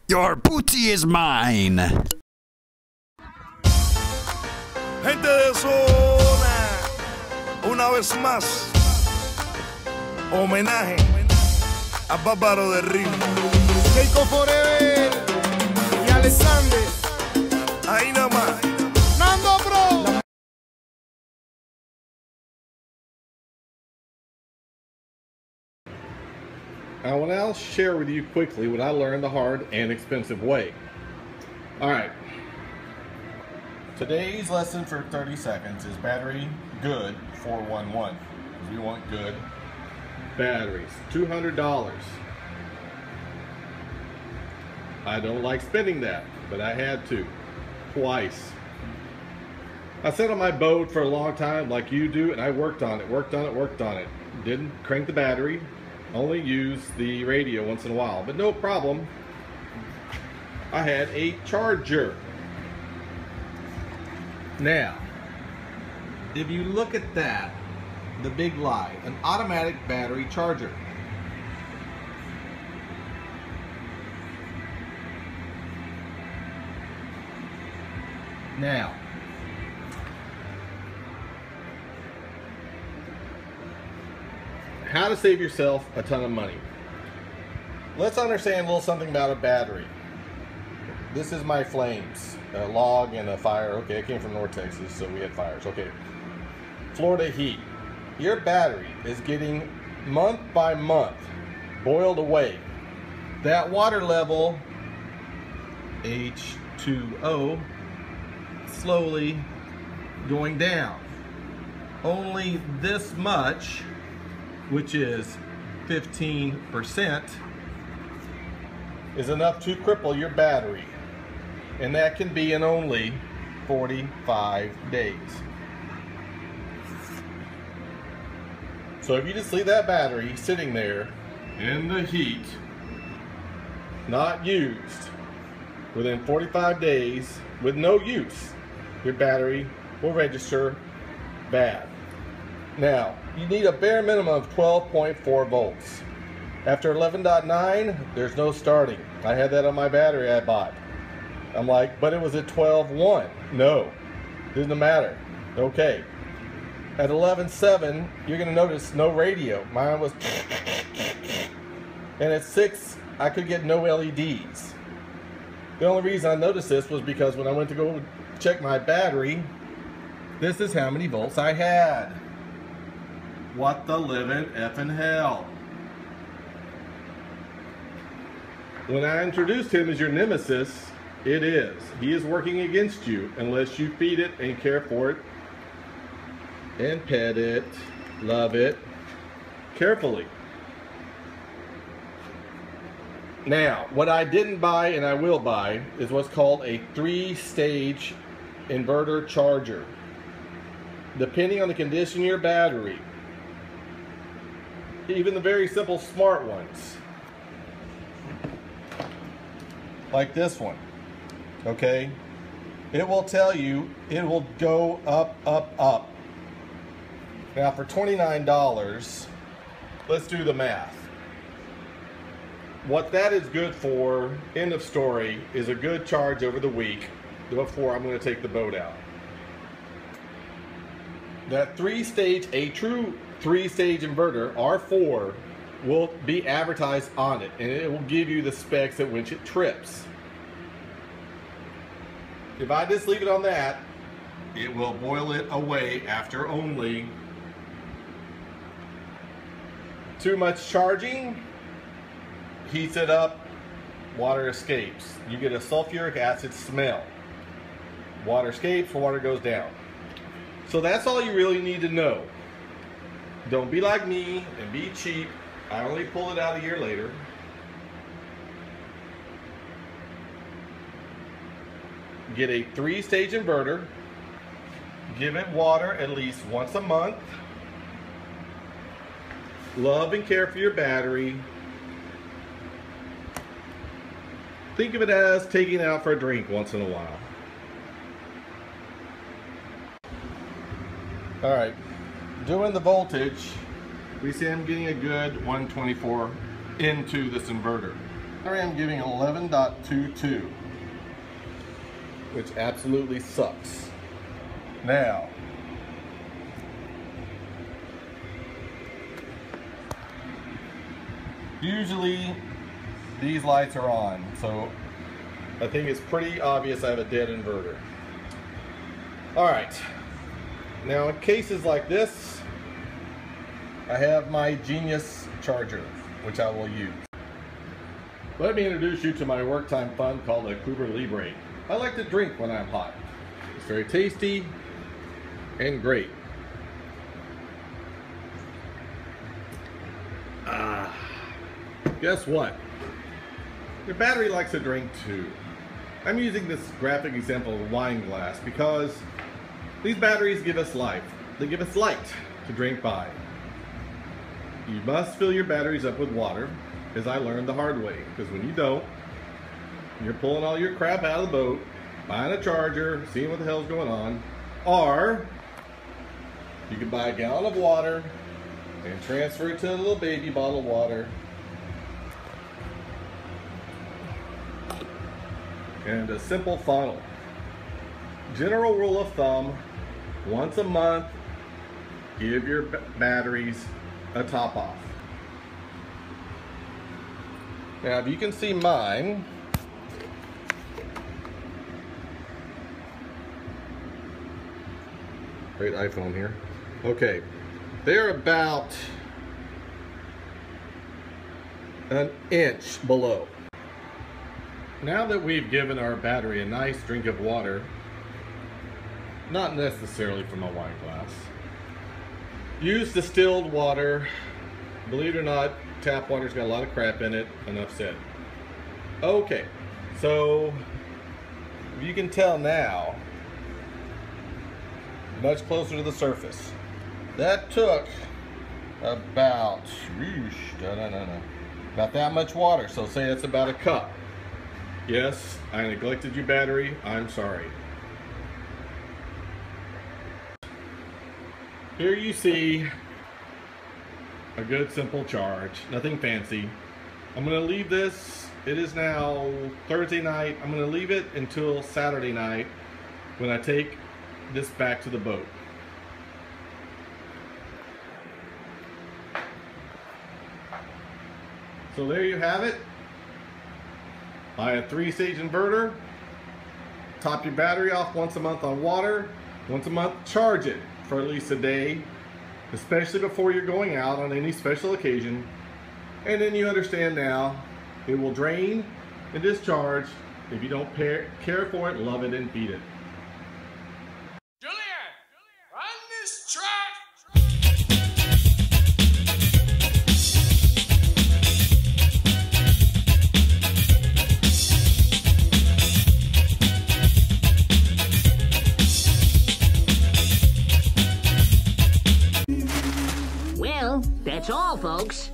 Your booty is mine. Gente de zona, una vez más, homenaje a Bárbaro de Ritmo. Keiko Forever y Alexander. Ahí nada más. Nando Bro. I will now share with you quickly what I learned the hard and expensive way. Alright. Today's lesson for 30 seconds is battery good 411. Because we want good batteries. $200. I don't like spending that, but I had to. Twice. I sat on my boat for a long time like you do, and I worked on it. Didn't crank the battery. Only use the radio once in a while, but no problem. I had a charger. Now, if you look at that, the big lie, an automatic battery charger. Now, how to save yourself a ton of money. Let's understand a little something about a battery. This is my flames, a log and a fire. Okay, I came from North Texas, so we had fires. Okay, Florida heat. Your battery is getting month by month boiled away. That water level, H2O, slowly going down. Only this much, which is 15%, is enough to cripple your battery. And that can be in only 45 days. So if you just leave that battery sitting there in the heat, not used, within 45 days, with no use, your battery will register bad. Now, you need a bare minimum of 12.4 volts. After 11.9, there's no starting. I had that on my battery I bought. I'm like, but it was at 12.1. No, doesn't matter. Okay. At 11.7, you're gonna notice no radio. Mine was, and at 6, I could get no LEDs. The only reason I noticed this was because when I went to go check my battery, this is how many volts I had. What the living effing hell? When I introduced him as your nemesis, it is. He is working against you unless you feed it and care for it and pet it, love it, carefully. Now, what I didn't buy and I will buy is what's called a 3-stage inverter charger. Depending on the condition of your battery, even the very simple smart ones, like this one, okay, it will tell you it will go up, up, up. Now for $29, let's do the math. What that is good for, end of story, is a good charge over the week before I'm going to take the boat out. That 3-stage, a true 3-stage inverter, R4, will be advertised on it, and it will give you the specs at which it trips. If I just leave it on that, it will boil it away after only too much charging, heats it up, water escapes. You get a sulfuric acid smell. Water escapes, water goes down. So that's all you really need to know. Don't be like me and be cheap. I only pulled it out a year later. Get a 3-stage inverter. Give it water at least once a month. Love and care for your battery. Think of it as taking it out for a drink once in a while. Alright, doing the voltage, we see I'm getting a good 124 into this inverter. battery I'm giving 11.22, which absolutely sucks. Now, usually these lights are on, so I think it's pretty obvious I have a dead inverter. Alright, now in cases like this, I have my Genius charger, which I will use. Let me introduce you to my work time fun called a Cuba Libre. I like to drink when I'm hot. It's very tasty and great. Guess what? Your battery likes to drink too. I'm using this graphic example of a wine glass because these batteries give us life. They give us light to drink by. You must fill your batteries up with water, as I learned the hard way, because when you don't, you're pulling all your crap out of the boat, buying a charger, seeing what the hell's going on, or you can buy a gallon of water and transfer it to a little baby bottle of water and a simple funnel. General rule of thumb, once a month, give your batteries a top off. Now, if you can see mine, great iPhone here. Okay, they're about an inch below. Now that we've given our battery a nice drink of water, not necessarily from a wine glass, use distilled water. Believe it or not, tap water's got a lot of crap in it. Enough said. Okay, so you can tell now, much closer to the surface. That took about that much water. So say that's about a cup. Yes, I neglected your battery. I'm sorry. Here you see a good simple charge, nothing fancy. I'm going to leave this, it is now Thursday night, I'm going to leave it until Saturday night when I take this back to the boat. So there you have it. Buy a 3-stage inverter, top your battery off once a month on water, once a month charge it for at least a day, especially before you're going out on any special occasion. And then you understand now, it will drain and discharge if you don't care for it, love it, and feed it. Julian, run this track. Well, that's all, folks.